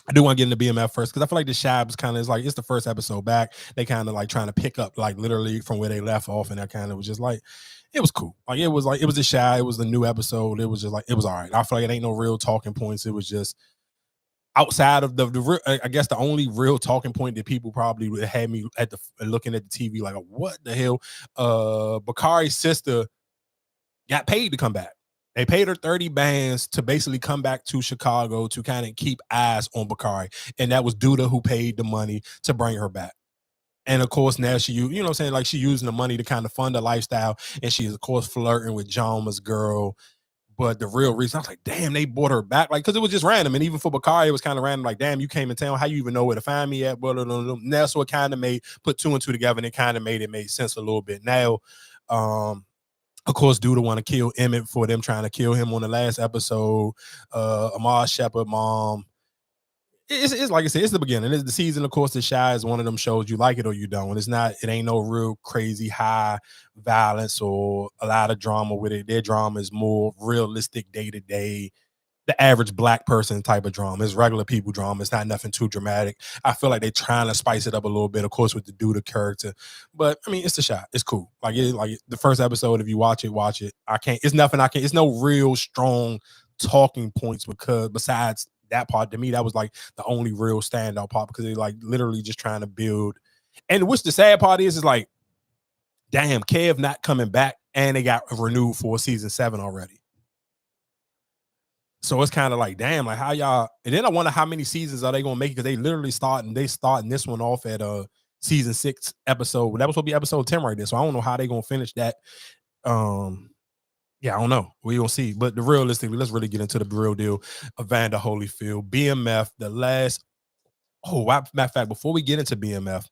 I do want to get into BMF first because I feel like the Shabs kind of is like it's the first episode back. They kind of like trying to pick up like literally from where they left off, and that kind of was just like it was cool. Like it was the Shy. It was the new episode. It was just like it was all right. I feel like it ain't no real talking points. It was just outside of the I guess the only real talking point that people probably would had me at the looking at the TV like what the hell. Bakari's sister got paid to come back. They paid her 30 bands to basically come back to Chicago to kind of keep eyes on Bakari. And that was Duda who paid the money to bring her back. And of course, now she, you know what I'm saying? Like she using the money to kind of fund a lifestyle. And she is, of course, flirting with Jama's girl. But the real reason, I was like, damn, they brought her back. Like, because it was just random. And even for Bakari, it was kind of random. Like, damn, you came in town. How you even know where to find me at? Now, so it kind of put two and two together and it kind of made sense a little bit. Now, of course, Duda want to kill Emmett for them trying to kill him on the last episode. Amar Shepard, mom. It's like I said, it's the beginning. It's the season, of course. The Shy is one of them shows you like it or you don't. It's not. It ain't no real crazy high violence or a lot of drama with it. Their drama is more realistic, day to day. The average black person type of drama. It's regular people drama. It's not nothing too dramatic. I feel like they're trying to spice it up a little bit, of course, with the Duda character. But I mean, it's the Shot. It's cool. Like the first episode, if you watch it, watch it. It's nothing I can't. It's no real strong talking points because besides that part, to me, that was like the only real standout part because they like literally just trying to build. And which the sad part is like, damn, Kev not coming back, and they got renewed for season 7 already. So it's kind of like, damn, like how y'all, and then I wonder how many seasons are they gonna make because they literally starting this one off at season 6 episode. That was supposed to be episode 10 right there. So I don't know how they gonna finish that. Yeah, I don't know. We gonna see. But realistically, let's really get into the real deal of Vander Holyfield. BMF, the last matter of fact, before we get into BMF,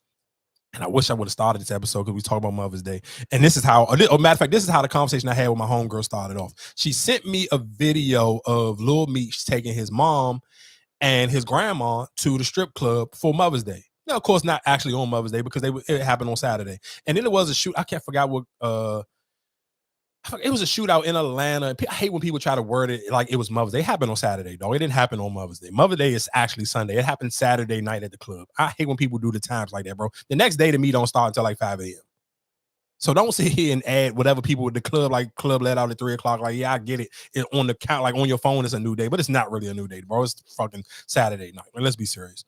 and I wish I would have started this episode because we talk about Mother's Day. And this is how, matter of fact, this is how the conversation I had with my homegirl started off. She sent me a video of Lil Meech taking his mom and his grandma to the strip club for Mother's Day. Now, of course, not actually on Mother's Day because it happened on Saturday. And then it was a shoot. I can't forget what it was a shootout in Atlanta. I hate when people try to word it like it was Mother's Day. It happened on Saturday, dog. It didn't happen on Mother's Day. Mother's Day is actually Sunday. It happened Saturday night at the club. I hate when people do the times like that, bro. The next day to me don't start until like 5 a.m. So don't sit here and add whatever people with the club, like club let out at 3 o'clock. Like, yeah, I get it. It on the count, like on your phone, it's a new day, but it's not really a new day, bro. It's fucking Saturday night. Like, let's be serious.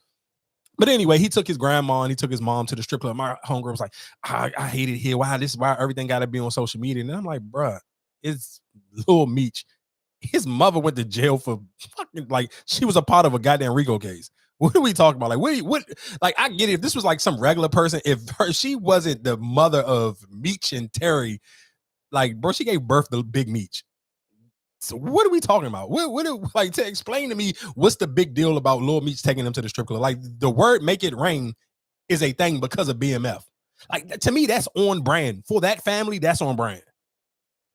But anyway, he took his grandma and he took his mom to the strip club. My homegirl was like, I hate it here. Why everything got to be on social media? And I'm like, bruh, it's Lil Meech. His mother went to jail for fucking like she was a part of a goddamn RICO case. What are we talking about? Like, what? Like, I get it. If this was like some regular person, if she wasn't the mother of Meech and Terry, like, bro, she gave birth to Big Meech. So what are we talking about? Like, to explain to me what's the big deal about Lil Meech taking them to the strip club? Like, the word "make it rain" is a thing because of BMF. Like, to me, that's on brand for that family. That's on brand.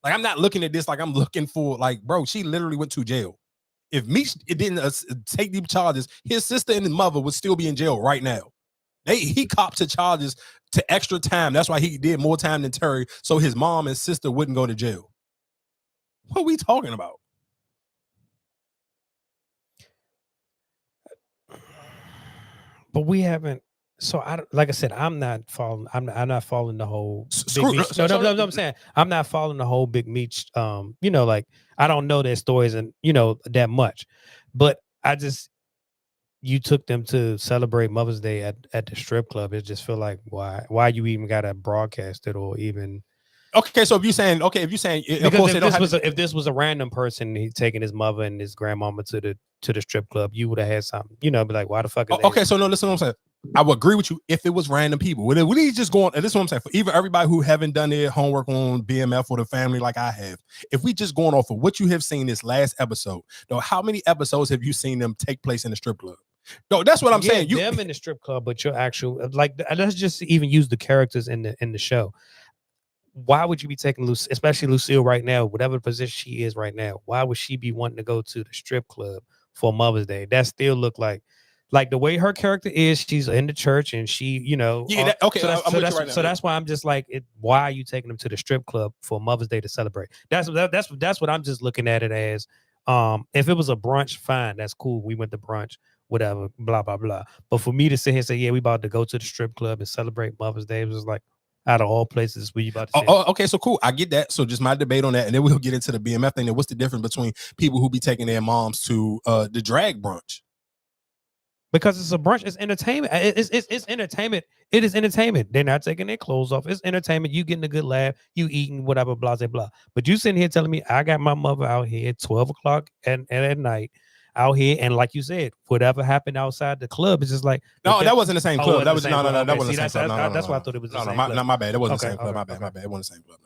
Like, I'm not looking at this like I'm looking for, like, bro, she literally went to jail. If Meech didn't take these charges, his sister and his mother would still be in jail right now. He copped to charges to extra time. That's why he did more time than Terry, so his mom and sister wouldn't go to jail. What are we talking about? But we haven't. So like I said, I'm not following the whole Big Meech. No, I'm saying I'm not following the whole Big Meech. Like I don't know their stories and that much, but you took them to celebrate Mother's Day at the strip club. It just feel like why you even gotta broadcast it or even. Okay, so if you're saying because if this was a random person, he taking his mother and his grandmama to the strip club, you would have had something, be like, why the fuck is that? Okay, so no, listen to what I'm saying. I would agree with you if it was random people. When he's just going, and this is what I'm saying, for even everybody who haven't done their homework on BMF or the family like I have, if we just going off of what you have seen this last episode, though, how many episodes have you seen them take place in the strip club? No, that's what I'm saying. Them in the strip club, but your actual, like, let's just even use the characters in the show. Why would you be taking especially Lucille right now, whatever position she is right now? Why would she be wanting to go to the strip club for Mother's Day? That still look like the way her character is. She's in the church and she, yeah. Okay, so that's why I'm just like, why are you taking them to the strip club for Mother's Day to celebrate? That's what I'm just looking at it as. If it was a brunch, fine, that's cool. We went to brunch, whatever, blah blah blah. But for me to sit here and say, yeah, we about to go to the strip club and celebrate Mother's Day, it was like out of all places, where you about to say? Okay, so cool. I get that. So just my debate on that, and then we'll get into the BMF thing. And what's the difference between people who be taking their moms to the drag brunch? Because it's a brunch, it's entertainment. It's entertainment. It is entertainment. They're not taking their clothes off. It's entertainment. You getting a good laugh. You eating whatever, blah blah blah. But you sitting here telling me I got my mother out here at 12 o'clock and at night out here, and like you said, whatever happened outside the club is just like no, that wasn't the same club. That was no, that wasn't the the same club. That's why I thought it was the same club. No, my bad. That wasn't the same club. My bad. It wasn't the same club.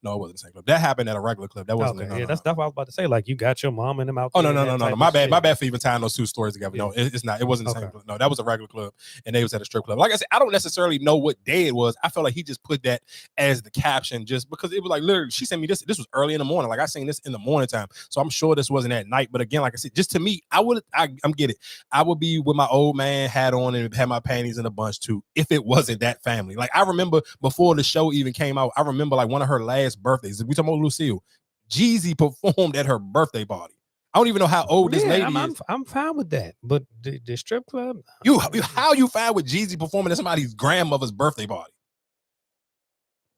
No, it wasn't the same club. That happened at a regular club. That wasn't. Okay. That's what I was about to say. Like, you got your mom and them out. Oh no. My bad for even tying those two stories together. Yeah. No, it's not. It wasn't the same club. No, that was a regular club, and they was at a strip club. Like I said, I don't necessarily know what day it was. I felt like he just put that as the caption, just because it was like literally. She sent me this. This was early in the morning. Like, I seen this in the morning time, so I'm sure this wasn't at night. But again, like I said, just to me, I'm get it. I would be with my old man hat on and had my panties in a bunch too, if it wasn't that family. Like, I remember before the show even came out, I remember like one of her last birthdays. We talking about Lucille. Jeezy performed at her birthday party. I don't even know how old this lady is. I'm fine with that, but the strip club. How you fine with Jeezy performing at somebody's grandmother's birthday party?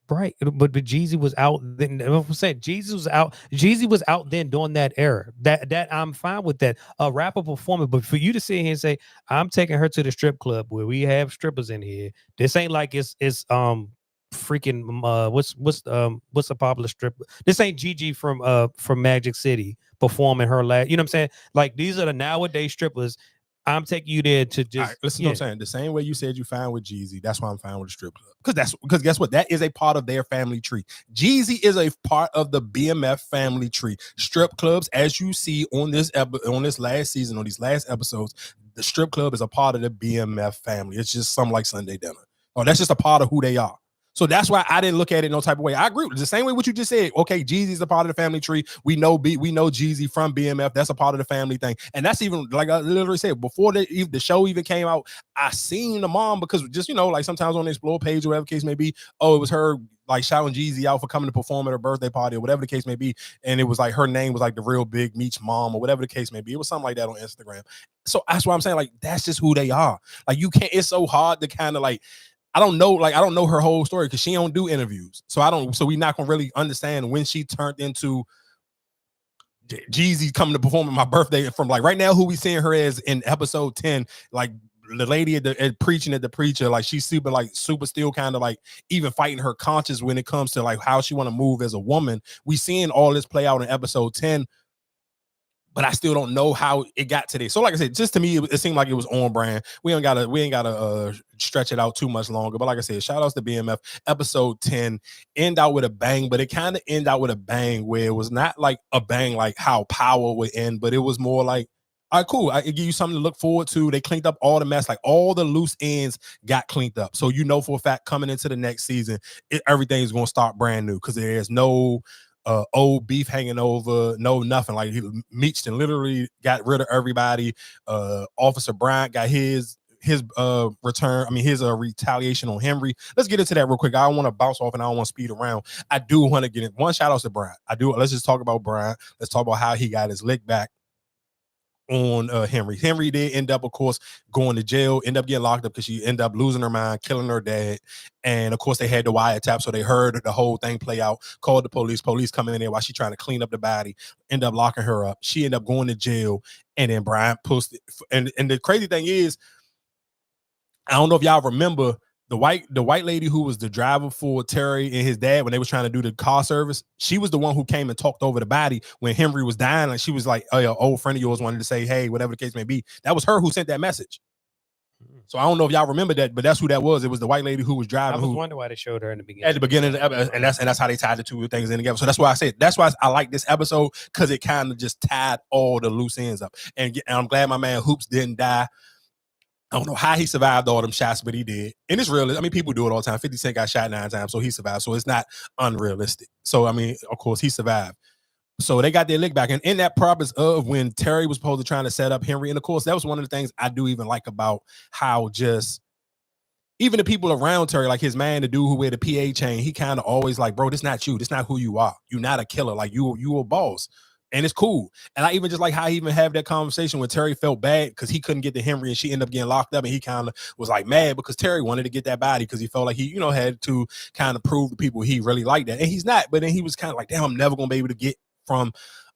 Right, but Jeezy was out then. I'm saying Jeezy was out then during that era. That I'm fine with that. A rapper performing, but for you to sit here and say I'm taking her to the strip club where we have strippers in here, this ain't like it's freaking what's a popular stripper? This ain't Gigi from Magic City performing her last. You know what I'm saying? Like, these are the nowadays strippers. I'm taking you there to just listen to what I'm saying. The same way you said you fine with Jeezy, that's why I'm fine with the strip club. Because guess what? That is a part of their family tree. Jeezy is a part of the BMF family tree. Strip clubs, as you see on this last season, on these last episodes, the strip club is a part of the BMF family. It's just something like Sunday dinner. Or that's just a part of who they are. So that's why I didn't look at it no type of way. I agree with the same way what you just said. Okay, Jeezy's a part of the family tree. We know Jeezy from BMF. That's a part of the family thing. And that's even, like I literally said, before the show even came out, I seen the mom, because just, like sometimes on the Explore page or whatever the case may be, it was her like shouting Jeezy out for coming to perform at her birthday party or whatever the case may be. And it was like her name was like the real big Meech mom or whatever the case may be. It was something like that on Instagram. So that's why I'm saying, like, that's just who they are. Like, you can't, it's so hard to kind of like, I don't know her whole story because she don't do interviews. So we not gonna really understand when she turned into Jeezy coming to perform at my birthday. From like right now, who we seeing her as in episode 10, like the lady at preaching at the preacher, like she's super still kind of like even fighting her conscience when it comes to like how she want to move as a woman. We seeing all this play out in episode 10. But I still don't know how it got to this. So like I said, just to me, it seemed like it was on brand. We ain't gotta stretch it out too much longer. But like I said, shout outs to BMF. Episode 10 end out with a bang, but it kind of end out with a bang where it was not like a bang like how Power would end, but it was more like, all right, cool. I give you something to look forward to. They cleaned up all the mess, like all the loose ends got cleaned up. So for a fact, coming into the next season, everything's gonna start brand new because there's no old beef hanging over, no nothing. Like, he meeched and literally got rid of everybody. Officer Bryant got his return. I mean, his retaliation on Henry. Let's get into that real quick. I don't want to bounce off and I don't want to speed around. I do want to get in. One shout out to Bryant. Let's just talk about Bryant. Let's talk about how he got his lick back on Henry. Henry did end up, of course, going to jail, end up getting locked up because she ended up losing her mind, killing her dad. And of course, they had the wiretap, so they heard the whole thing play out, called the police coming in there while she trying to clean up the body, end up locking her up. She ended up going to jail, and then Brian posted. And the crazy thing is, I don't know if y'all remember the white lady who was the driver for Terry and his dad when they was trying to do the car service. She was the one who came and talked over the body when Henry was dying. Like, she was like, "Oh, your old friend of yours wanted to say, hey," whatever the case may be. That was her who sent that message. So I don't know if y'all remember that, but that's who that was. It was the white lady who was driving. I was wondering why they showed her in the beginning. At the beginning, and that's how they tied the two things in together. So that's why I like this episode, because it kind of just tied all the loose ends up. And I'm glad my man Hoops didn't die. I don't know how he survived all them shots, but he did. And it's real. I mean, people do it all the time. 50 Cent got shot 9 times, so he survived. So it's not unrealistic. So, I mean, of course, he survived. So they got their lick back. And in that purpose of when Terry was supposed to trying to set up Henry, and of course, that was one of the things I do even like about how just even the people around Terry, like his man, the dude who wear the PA chain, he kind of always like, bro, this not you. This not who you are. You're not a killer. Like, you a boss. And it's cool. And I even just like how he even had that conversation when Terry felt bad because he couldn't get to Henry and she ended up getting locked up. And he kind of was like mad because Terry wanted to get that body because he felt like he, had to kind of prove to people he really liked that. And he's not. But then he was kind of like, damn, I'm never going to be able to get from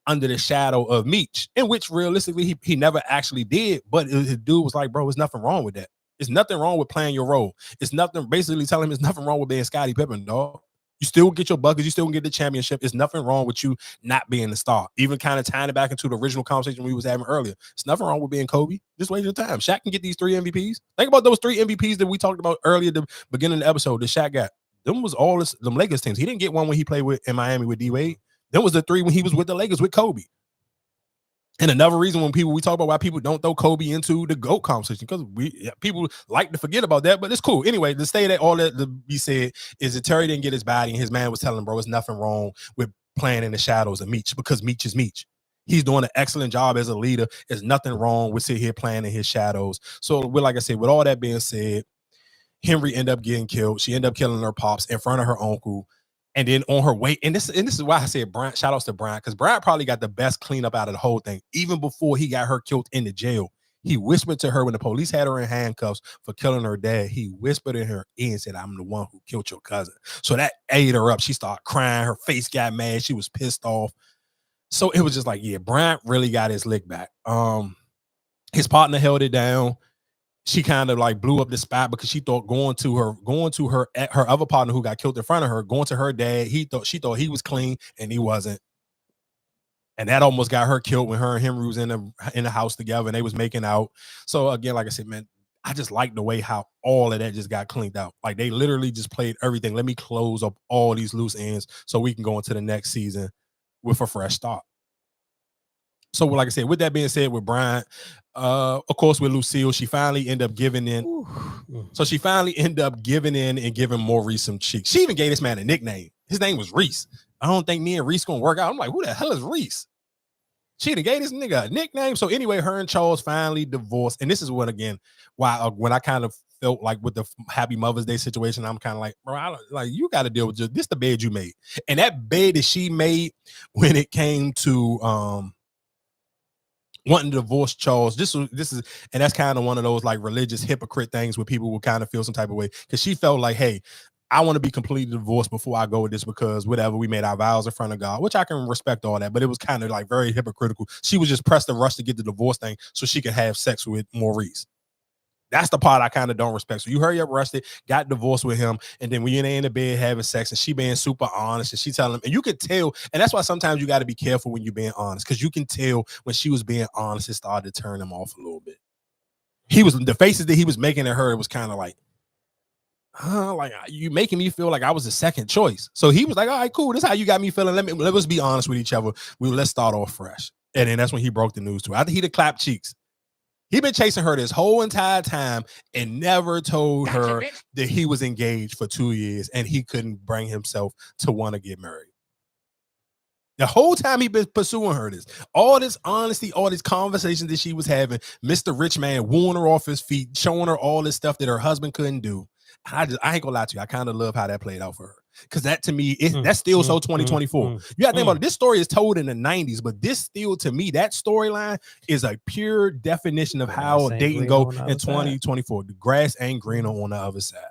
under the shadow of Meech, in which realistically he never actually did. But his dude was like, bro, there's nothing wrong with that. There's nothing wrong with playing your role. It's nothing, basically telling him there's nothing wrong with being Scottie Pippen, dog. You still get your buckets. You still get the championship. There's nothing wrong with you not being the star. Even kind of tying it back into the original conversation we was having earlier. There's nothing wrong with being Kobe. Just wait your time. Shaq can get these 3 MVPs. Think about those 3 MVPs that we talked about earlier at the beginning of the episode that Shaq got. Them was all them Lakers teams. He didn't get one when he played in Miami with D-Wade. Them was the 3 when he was with the Lakers with Kobe. And another reason when we talk about why people don't throw Kobe into the GOAT conversation, because people like to forget about that, but it's cool. Anyway, to say that all that to be said is that Terry didn't get his body and his man was telling him, bro, there's nothing wrong with playing in the shadows of Meech because Meech is Meech. He's doing an excellent job as a leader. There's nothing wrong with sitting here playing in his shadows. So, like I said, with all that being said, Henry ended up getting killed. She ended up killing her pops in front of her uncle. And then on her way, and this is why I said Bryant, shout outs to Bryant, because Bryant probably got the best cleanup out of the whole thing. Even before he got her killed in the jail, he whispered to her when the police had her in handcuffs for killing her dad. He whispered in her ear and said, I'm the one who killed your cousin. So that ate her up. She started crying. Her face got mad. She was pissed off. So it was just like, yeah, Bryant really got his lick back. His partner held it down. She kind of like blew up the spot because she thought going to her other partner who got killed in front of her, going to her dad, she thought he was clean and he wasn't. And that almost got her killed when her and Henry was in the house together and they was making out. So again, like I said, man, I just like the way how all of that just got cleaned out. Like they literally just played everything. Let me close up all these loose ends so we can go into the next season with a fresh start. So, like I said, with that being said, with Bryant, of course, with Lucille, she finally ended up giving in. So she finally ended up giving in and giving Maurice some cheeks. She even gave this man a nickname. His name was Reese. I don't think me and Reese gonna work out. I'm like, who the hell is Reese? She done gave this nigga a nickname. So anyway, her and Charles finally divorced. And this is what, again, why when I kind of felt like with the Happy Mother's Day situation, I'm kind of like, bro, you got to deal with this the bed you made. And that bed that she made when it came to wanting to divorce Charles, this is, and that's kind of one of those like religious hypocrite things where people will kind of feel some type of way because she felt like, hey, I want to be completely divorced before I go with this because whatever, we made our vows in front of God, which I can respect all that, but it was kind of like very hypocritical. She was just pressed to rush to get the divorce thing so she could have sex with Maurice. That's the part I kind of don't respect. So you hurry up, rushed, got divorced with him, and then when you're in the bed having sex, and she being super honest, and she telling him, and you could tell, and that's why sometimes you got to be careful when you're being honest, because you can tell when she was being honest, it started to turn him off a little bit. The faces that he was making at her, it was kind of like, like you making me feel like I was the second choice. So he was like, all right, cool. This is how you got me feeling. Let us be honest with each other. Let's start off fresh. And then that's when he broke the news to her. After he'd have clapped cheeks. He'd been chasing her this whole entire time and never told her that he was engaged for 2 years and he couldn't bring himself to want to get married. The whole time he'd been pursuing her all this honesty, all these conversations that she was having, Mr. Rich Man wooing her off his feet, showing her all this stuff that her husband couldn't do. I ain't gonna lie to you. I kind of love how that played out for her. Because that to me, that's still so 2024. You gotta think about it. This story is told in the 90s, but this still to me, that storyline is a pure definition of how dating go in 2024. The grass ain't greener on the other side.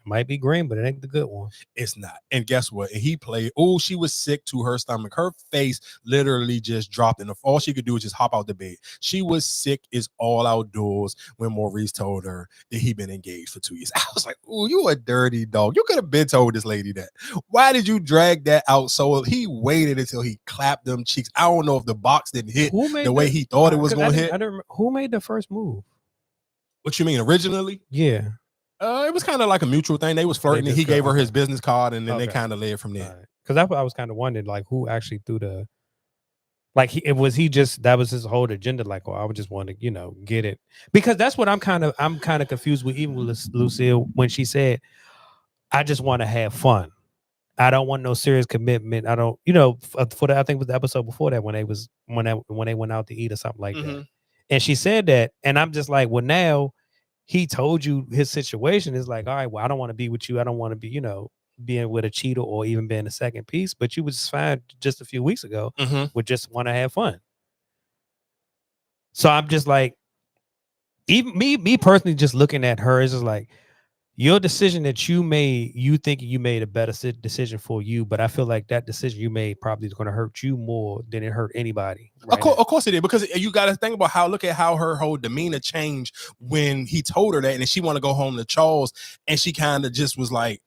Might be green, but it ain't the good one. It's not. And guess what? And he played. She was sick to her stomach. Her face literally just dropped, and all she could do was just hop out the bed. She was sick as all outdoors when Maurice told her that he'd been engaged for 2 years. I was like, "Ooh, you a dirty dog. You could have been told this lady that. Why did you drag that out?" So he waited until he clapped them cheeks. I don't know if the box didn't hit the way he thought it was going to hit. I don't remember. Who made the first move? What you mean originally? Yeah. It was kind of like a mutual thing. They was flirting, and he gave her his business card, and then they kind of led from there. Because that's what I was kind of wondering, like, who actually threw the, like, that was his whole agenda, like, I would just want to, get it, because that's what I'm kind of confused with, even with Lucille when she said, I just want to have fun. I don't want no serious commitment. I don't, I think it was the episode before that when they went out to eat or something like that, and she said that, and I'm just like, well, now. He told you his situation is like, all right, well, I don't want to be with you. I don't want to be, being with a cheater or even being a second piece, but you was fine just a few weeks ago with just want to have fun. So I'm just like, even me personally, just looking at her is just like, your decision that you made, you think you made a better decision for you, but I feel like that decision you made probably is going to hurt you more than it hurt anybody. Right, of course it did, because you got to think about look at how her whole demeanor changed when he told her that, and then she want to go home to Charles, and she kind of just was like,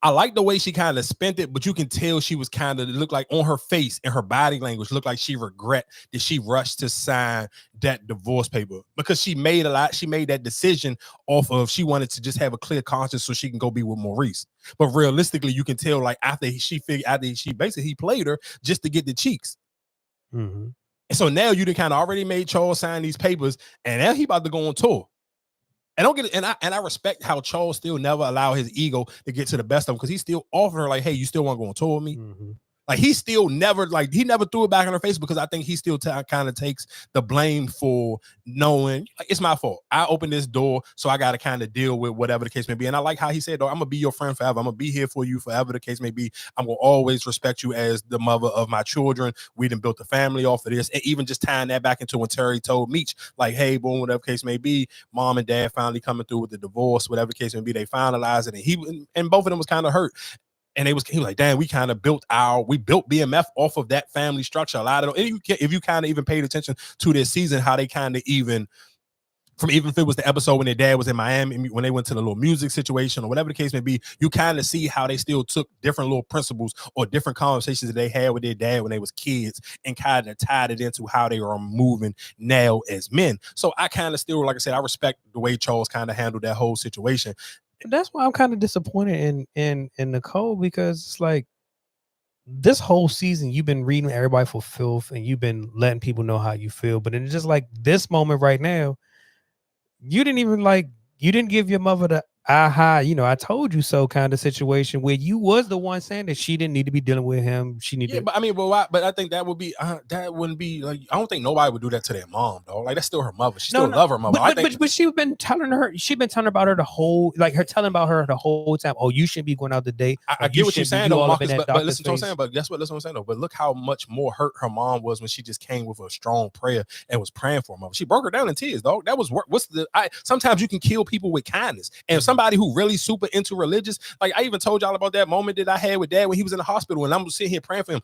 I like the way she kind of spent it, but you can tell she was kind of, looked like on her face and her body language looked like she regret that she rushed to sign that divorce paper, because she made that decision off of, she wanted to just have a clear conscience so she can go be with Maurice. But realistically, you can tell like after he played her just to get the cheeks. And so now you done kind of already made Charles sign these papers, and now he about to go on tour. And don't get it, and I respect how Charles still never allowed his ego to get to the best of him, because he still offered her like, hey, you still want to go on tour with me? Like he still never threw it back in her face, because I think he still kind of takes the blame for knowing like, it's my fault. I opened this door, so I got to kind of deal with whatever the case may be. And I like how he said, I'm gonna be your friend forever. I'm gonna be here for you forever the case may be. I'm gonna always respect you as the mother of my children. We done built a family off of this. And even just tying that back into when Terry told Meech, like, hey, boom, whatever case may be, mom and dad finally coming through with the divorce, whatever the case may be, they finalized it. And both of them was kind of hurt. And he was like, damn, we kind of built BMF off of that family structure. A lot of if you kind of even paid attention to this season, how they kind of even if it was the episode when their dad was in Miami, when they went to the little music situation or whatever the case may be, you kind of see how they still took different little principles or different conversations that they had with their dad when they was kids and kind of tied it into how they are moving now as men. So I kind of still, like I said, I respect the way Charles kind of handled that whole situation. That's why I'm kind of disappointed in Nicole, because it's like this whole season you've been reading everybody for filth and you've been letting people know how you feel, but it's just like this moment right now, you didn't give your mother the aha, I told you so kind of situation where you was the one saying that she didn't need to be dealing with him. She needed. Yeah, but I mean, but I think that would be that wouldn't be like, I don't think nobody would do that to their mom, though. Like that's still her mother. She still love her mother. But she's been telling about her the whole, like her telling about her the whole time. Oh, you shouldn't be going out to date. I get what you're saying, though, Marcus. But listen to what I'm saying. But guess what? Listen to what I'm saying, though. But look how much more hurt her mom was when she just came with a strong prayer and was praying for her mother. She broke her down in tears, dog. That was sometimes you can kill people with kindness, and somebody who really super into religious, like I even told y'all about that moment that I had with Dad when he was in the hospital, and I'm sitting here praying for him.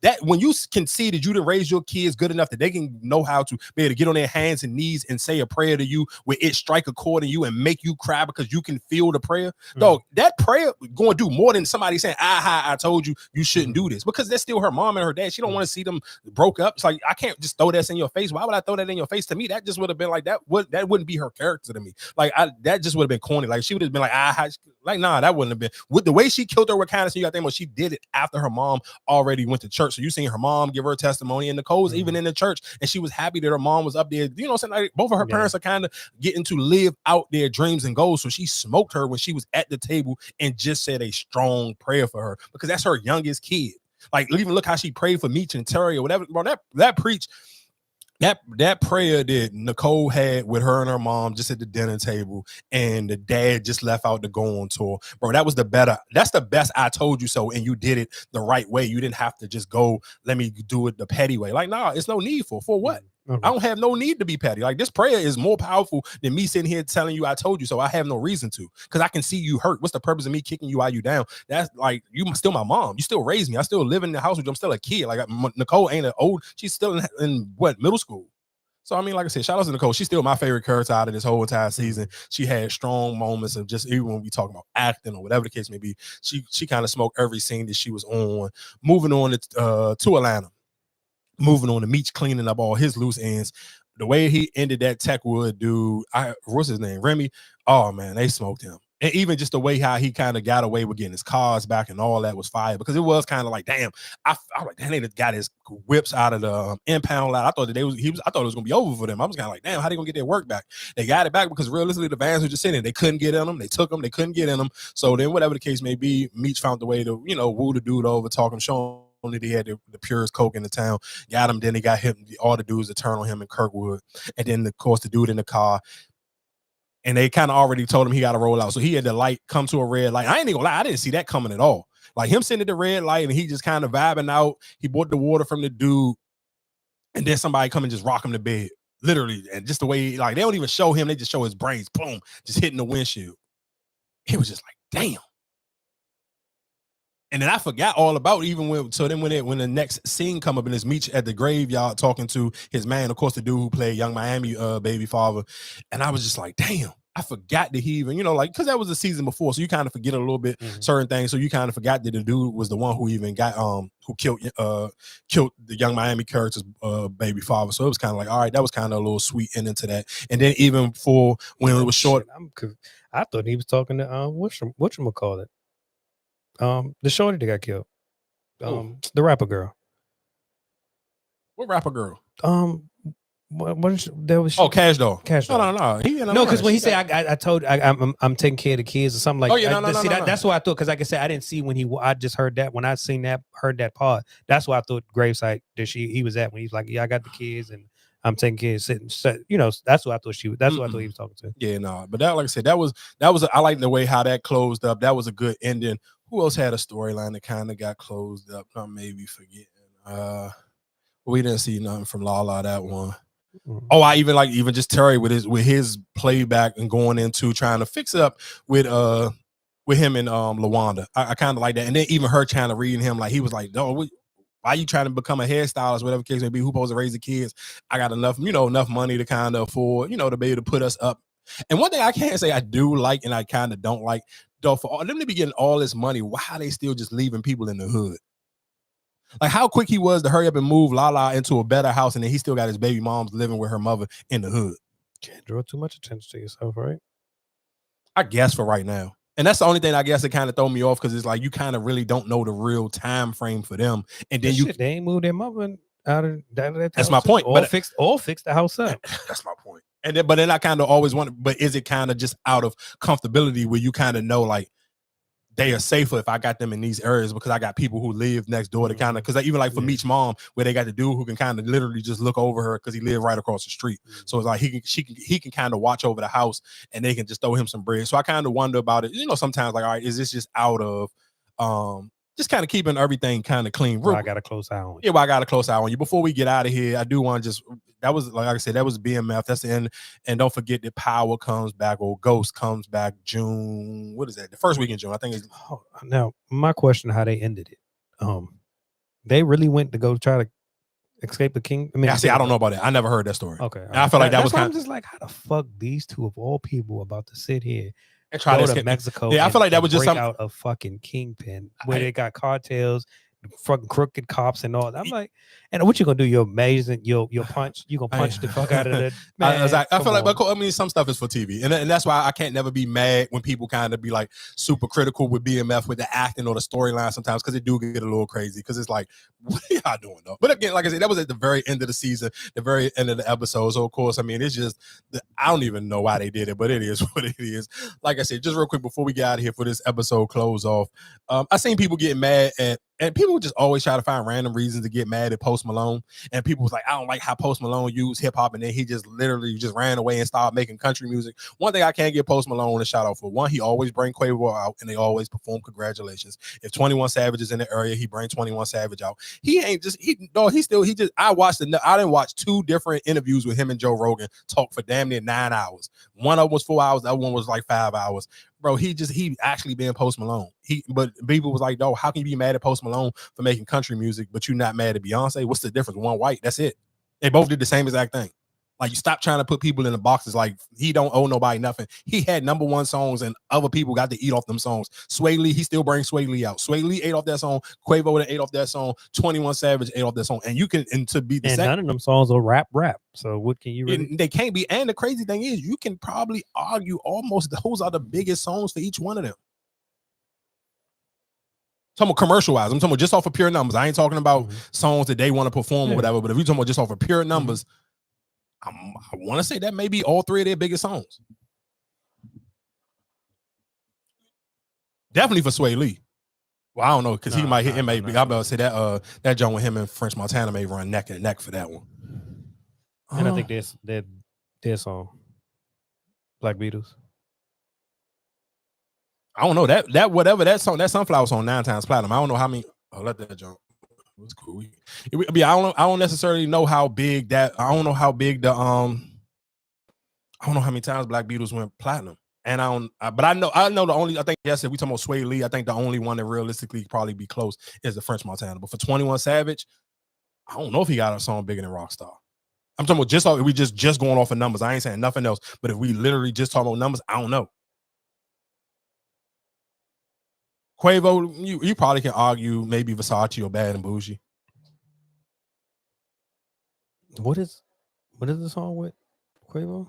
That when you can see that you didn't raise your kids good enough that they can know how to be able to get on their hands and knees and say a prayer to you where it strike a chord in you and make you cry because you can feel the prayer. Dog, that prayer going to do more than somebody saying, I told you shouldn't do this, because that's still her mom and her dad. She don't want to see them broke up. It's like, I can't just throw that in your face. Why would I throw that in your face? To me, that just would have been like, that wouldn't be her character to me. Like that just would have been corny. Like she would have been like, nah, that wouldn't have been. With the way she killed her with kindness, you got to think, well, she did it after her mom already went to church. So you seen her mom give her testimony, and Nicole's even in the church, and she was happy that her mom was up there. You know what I'm saying? Like, both of her parents are kind of getting to live out their dreams and goals. So she smoked her when she was at the table and just said a strong prayer for her, because that's her youngest kid. Like, even look how she prayed for Meech and Terry or whatever. Bro, that preach. That prayer that Nicole had with her and her mom just at the dinner table, and the dad just left out to go on tour, bro, that's the best I told you so, and you did it the right way. You didn't have to just go, let me do it the petty way. Like, nah, it's no need for what? Okay. I don't have no need to be petty. Like, this prayer is more powerful than me sitting here telling you I told you so. I have no reason to, because I can see you hurt. What's the purpose of me kicking you while you down? That's like, you still my mom. You still raised me. I still live in the house with you. I'm still a kid. Like, Nicole ain't old. She's still in middle school. So, I mean, like I said, shout out to Nicole. She's still my favorite character out of this whole entire season. She had strong moments of just, even when we talk about acting or whatever the case may be, she kind of smoked every scene that she was on. Moving on to Atlanta. Moving on to Meech cleaning up all his loose ends. The way he ended that Techwood dude, what's his name? Remy. Oh, man, they smoked him. And even just the way how he kind of got away with getting his cars back and all that was fire, because it was kind of like, damn, I was like, damn, they got his whips out of the impound lot. I thought that I thought it was gonna be over for them. I was kind of like, damn, how they gonna get their work back? They got it back because realistically the vans were just sitting. They couldn't get in them. They took them. They couldn't get in them. So then, whatever the case may be, Meech found the way to woo the dude over, talk him, show him that he had the purest coke in the town. Got him. Then he got him. All the dudes to turn on him in Kirkwood, and then of course the dude in the car. and they kind of already told him he got to roll out. So he had the light come to a red light. I ain't even gonna lie, I didn't see that coming at all. Like him sitting at the red light and he just kind of vibing out. He bought the water from the dude, and then somebody come and just rock him to bed. Literally, and just the way, like, they don't even show him, they just show his brains, boom, just hitting the windshield. It was just like, damn. And then I forgot all about even when the next scene come up and it's Meech at the graveyard talking to his man, of course, the dude who played Young Miami baby father. And I was just like, damn, I forgot that he even, like, because that was the season before. So you kind of forget a little bit certain things. So you kind of forgot that the dude was the one who even got who killed the Young Miami character's baby father. So it was kind of like, all right, that was kind of a little sweet ending to that. And then even for when it was short, I thought he was talking to whatchamacallit. The shorty that got killed. The rapper girl. What rapper girl? There was Cash Doll. Cash Doll. No, because when he said I told I'm taking care of the kids or something like. Oh yeah, no. That's what I thought, because like I said, I didn't see when I just heard that when I heard that part. That's why I thought gravesite that he was at when he's like, yeah, I got the kids and I'm taking care of sitting. That's what I thought That's what I thought he was talking to. Yeah, no, but that, like I said, that was I like the way how that closed up. That was a good ending. Who else had a storyline that kind of got closed up? I may be forgetting. We didn't see nothing from Lala that one. Oh, I even just Terry with his playback and going into trying to fix it up with him and LaWanda. I kind of like that. And then even her trying to read him, like he was like, no, why are you trying to become a hairstylist, whatever the case may be? Who's supposed to raise the kids? I got enough money to kind of afford, to be able to put us up. And one thing I can't say I do like and I kind of don't like, though, for them to be getting all this money, why are they still just leaving people in the hood? Like how quick he was to hurry up and move Lala into a better house, and then he still got his baby mom's living with her mother in the hood. Can't draw too much attention to yourself, right? I guess for right now. And that's the only thing I guess that kind of throw me off, because it's like you kind of really don't know the real time frame for them. And then they ain't moved their mother out of that. That's my point. All fixed the house up. That's my point. And then I kind of always wonder, but is it kind of just out of comfortability where you kind of know like they are safer if I got them in these areas because I got people who live next door to kind of, because even like for Meech's mom, where they got the dude who can kind of literally just look over her because he lived right across the street. So it's like he can kind of watch over the house and they can just throw him some bread. So I kind of wonder about it. Sometimes like, all right, is this just out of just kind of keeping everything kind of clean? Well, I got a close eye on you. Yeah, well, I got a close eye on you. Before we get out of here, I do want to that was, like I said, that was BMF. That's the end. And don't forget that Power comes back, or Ghost comes back June. What is that? The first week in June, I think. Now, my question, how they ended it. They really went to go try to escape the king. I mean, I don't know about that. I never heard that story. Okay. And I feel like that was kind of just like, how the fuck these two of all people about to sit here and try go to Mexico? Yeah, I feel like that was just something out a fucking kingpin where they got cartels, fucking crooked cops and all that. I'm like, and what you gonna do? You're amazing. You'll punch. You gonna punch the fuck out of that. I feel like, but I mean, some stuff is for TV, and that's why I can't never be mad when people kind of be like super critical with BMF with the acting or the storyline sometimes, because it do get a little crazy. Because it's like, what are y'all doing though? But again, like I said, that was at the very end of the season, the very end of the episode. So of course, I mean, it's just I don't even know why they did it, but it is what it is. Like I said, just real quick before we get out of here for this episode close off, I seen people get mad at. And people just always try to find random reasons to get mad at Post Malone. And people was like, I don't like how Post Malone used hip hop, and then he just literally just ran away and started making country music. One thing I can't give Post Malone a shout out for: one, he always bring Quavo out, and they always perform Congratulations. If 21 Savage is in the area, he bring 21 Savage out. He ain't just I didn't watch 2 different interviews with him and Joe Rogan talk for damn near 9 hours. One of them was 4 hours, the other one was like 5 hours. Bro, he actually been Post Malone. But people was like, "No, how can you be mad at Post Malone for making country music, but you're not mad at Beyonce? What's the difference? One white, that's it. They both did the same exact thing. Like, you stop trying to put people in the boxes. Like, he don't owe nobody nothing. He had #1 songs, and other people got to eat off them songs. Sway Lee, he still brings Sway Lee out. Sway Lee ate off that song. Quavo ate off that song. 21 Savage ate off that song. And you can, and to be the same, none of them songs are rap. So what can you really? They can't be. And the crazy thing is, you can probably argue almost those are the biggest songs for each one of them. I'm talking about commercial wise. I'm talking about just off of pure numbers. I ain't talking about songs that they want to perform or whatever. But if you're talking about just off of pure numbers, I want to say that maybe all 3 of their biggest songs. Definitely for Sway Lee. Well, I don't know, because he might hit. It may be. I'm about to say that joint with him and French Montana may run neck and neck for that one. And I think their song. Black Beatles. I don't know that whatever that song, that Sunflower song 9 times platinum. I don't know how many. Oh, let that jump. It was cool. I don't necessarily know how big that. I don't know how big the I don't know how many times Black Beatles went platinum. And but I know the only, I think, yes, if we talking about Sway Lee, I think the only one that realistically probably be close is the French Montana. But for 21 Savage, I don't know if he got a song bigger than Rockstar. I'm talking about we just going off of numbers. I ain't saying nothing else. But if we literally just talk about numbers, I don't know. Quavo, you probably can argue maybe Versace or Bad and Bougie. What is the song with Quavo?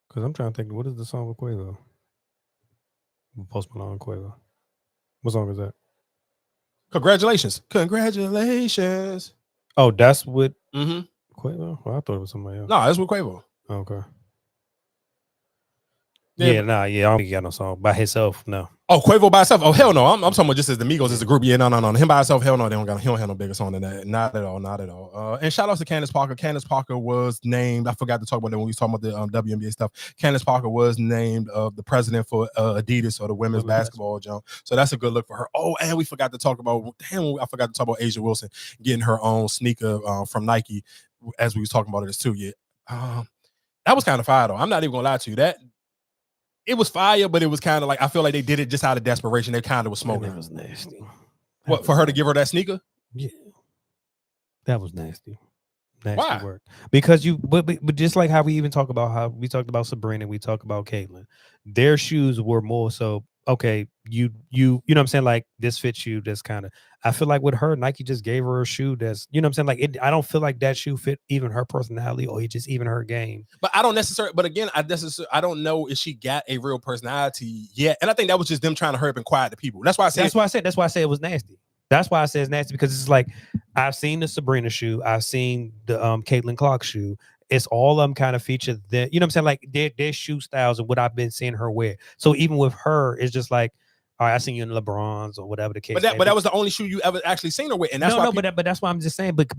Because I'm trying to think, what is the song with Quavo? Post Malone, Quavo. What song is that? Congratulations. Oh, that's with Quavo? Well, I thought it was somebody else. No, that's with Quavo. Okay. Yeah, I don't think he got no song by himself. No. Oh, Quavo by himself? Oh, hell no. I'm talking about just as the Migos as a group. Yeah, no. Him by himself, hell no. He don't have no bigger song than that. Not at all. And shout out to Candace Parker. Candace Parker was named, I forgot to talk about that when we was talking about the WNBA stuff. Candace Parker was named the president for Adidas, or the women's basketball jump. So that's a good look for her. Oh, and we forgot to talk about, I forgot to talk about Asia Wilson getting her own sneaker from Nike, as we was talking about this too. Yeah. That was kind of fire though. I'm not even gonna lie to you. It was fire, but it was kind of like, I feel like they did it just out of desperation. They kind of was smoking. That was nasty. What, for her to give her that sneaker? Yeah. That was nasty. Why? Work. Because but just like how we even talk about how we talked about Sabrina, we talked about Caitlyn, their shoes were more so, okay, you know what I'm saying? Like, this fits you. That's kind of, I feel like with her, Nike just gave her a shoe that's, you know what I'm saying? Like, I don't feel like that shoe fit even her personality or just even her game. But I don't necessarily, but again, I don't know if she got a real personality yet. And I think that was just them trying to hurry up and quiet the people. That's why I said it was nasty. That's why I say it's nasty, because it's like, I've seen the Sabrina shoe, I've seen the Caitlin Clark shoe. It's all of them kind of feature that, you know what I'm saying? Like their shoe styles and what I've been seeing her wear. So even with her, it's just like, all right, I seen you in LeBron's or whatever the case. But that was the only shoe you ever actually seen her with, and that's but that's why I'm just saying. But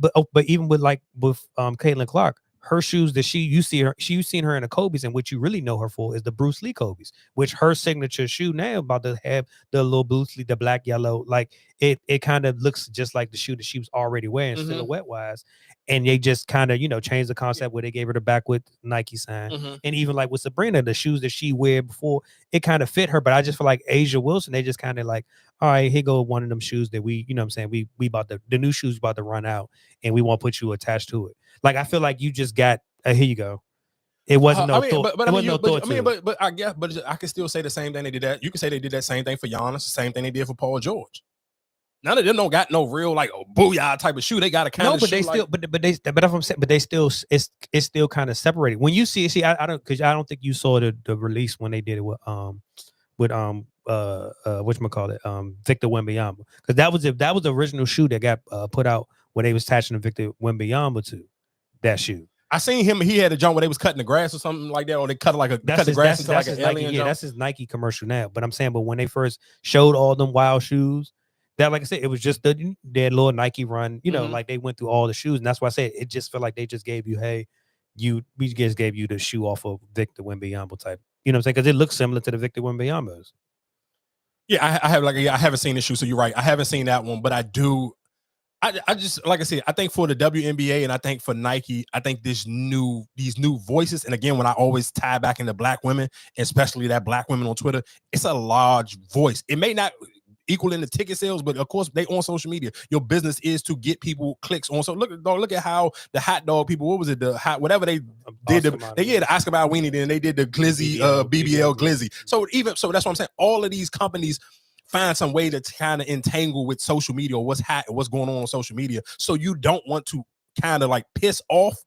even with Caitlin Clark, her shoes that you seen her in the Kobe's, and what you really know her for is the Bruce Lee Kobe's, which her signature shoe now about to have the little Bruce Lee, the black, yellow, like it kind of looks just like the shoe that she was already wearing silhouette wise. And they just kind of, changed the concept where they gave her the back with Nike sign. And even like with Sabrina, the shoes that she wear before, it kind of fit her. But I just feel like Asia Wilson, they just kind of like, all right, here go one of them shoes that we, you know what I'm saying? We about the new shoes about to run out, and we won't put you attached to it. Like, I feel like you just got, here you go. It wasn't no thought. But I guess, but I can still say the same thing they did that. You can say they did that same thing for Giannis, the same thing they did for Paul George. None of them don't got no real like booyah type of shoe. They got a kind of but they still, but I'm saying, but they still, it's still kind of separated. When you see, I don't think you saw the release when they did it with whatchamacallit, Victor Wembanyama, because that was the original shoe that got put out when they was attaching the Victor Wembanyama to that shoe. I seen him. He had a jump where they was cutting the grass or something like that, or they cut the grass into like an alien jump. That's his Nike commercial now. But I'm saying, but when they first showed all them wild shoes. That, like I said, it was just their little Nike run, like they went through all the shoes. And that's why I said it just felt like they just gave you, we just gave you the shoe off of Victor Wembanyama type. You know what I'm saying? Because it looks similar to the Victor Wembanyama's. Yeah, I haven't seen the shoe, so you're right. I haven't seen that one, but I do. I just, like I said, I think for the WNBA and I think for Nike, I think these new voices, and again, when I always tie back into black women, especially that black women on Twitter, it's a large voice. It may not equal in the ticket sales, but of course they on social media. Your business is to get people clicks on. So look at how the hot dog people, what was it, whatever they did, the Oscar Mayer weenie, then they did the glizzy BBL glizzy. So that's what I'm saying. All of these companies find some way to kind of entangle with social media or what's hot and what's going on social media. So you don't want to kind of like piss off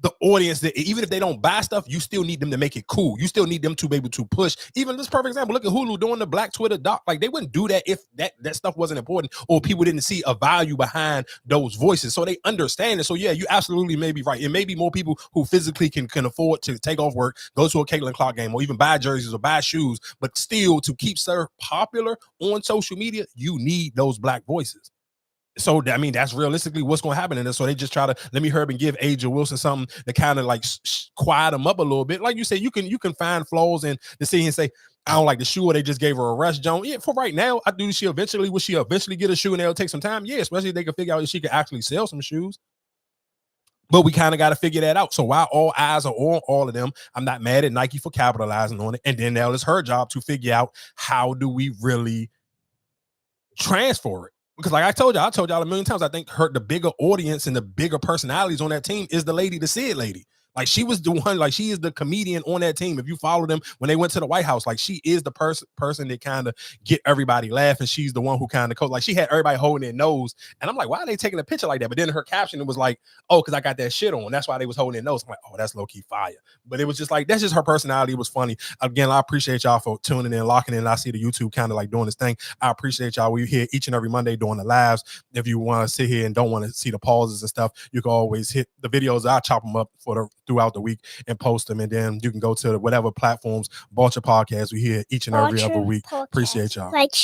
the audience, that even if they don't buy stuff, you still need them to make it cool. You still need them to be able to push. Even this perfect example, look at Hulu doing the Black Twitter doc. Like, they wouldn't do that if that stuff wasn't important or people didn't see a value behind those voices. So they understand it. So yeah, you absolutely may be right. It may be more people who physically can afford to take off work, go to a Caitlin Clark game, or even buy jerseys or buy shoes, but still to keep her popular on social media, you need those black voices. So I mean, that's realistically what's going to happen. And so they just try to let me hurry and give Aja Wilson something to kind of like quiet them up a little bit. Like you said, you can find flaws in the city and say, I don't like the shoe, or they just gave her a rush, Joan. Yeah, for right now, I do. Will she eventually get a shoe, and it'll take some time? Yeah, especially if they can figure out if she can actually sell some shoes. But we kind of got to figure that out. So while all eyes are on all of them, I'm not mad at Nike for capitalizing on it. And then now it's her job to figure out how do we really transfer it. Because like I told y'all a million times, I think the bigger audience and the bigger personalities on that team is the lady, the Sid lady. Like she was the one, like she is the comedian on that team. If you follow them when they went to the White House, like she is the person that kind of get everybody laughing. She's the one who kind of like she had everybody holding their nose. And I'm like, why are they taking a picture like that? But then her caption, it was like, oh, because I got that shit on. That's why they was holding their nose. I'm like, oh, that's low-key fire. But it was just like, that's just her personality. It was funny. Again, I appreciate y'all for tuning in, locking in. I see the YouTube kind of like doing this thing. I appreciate y'all. We're here each and every Monday doing the lives. If you want to sit here and don't want to see the pauses and stuff, you can always hit the videos. I chop them up throughout the week and post them, and then you can go to whatever platforms. Bought Your Podcast. We here each and every other week. Appreciate y'all. Like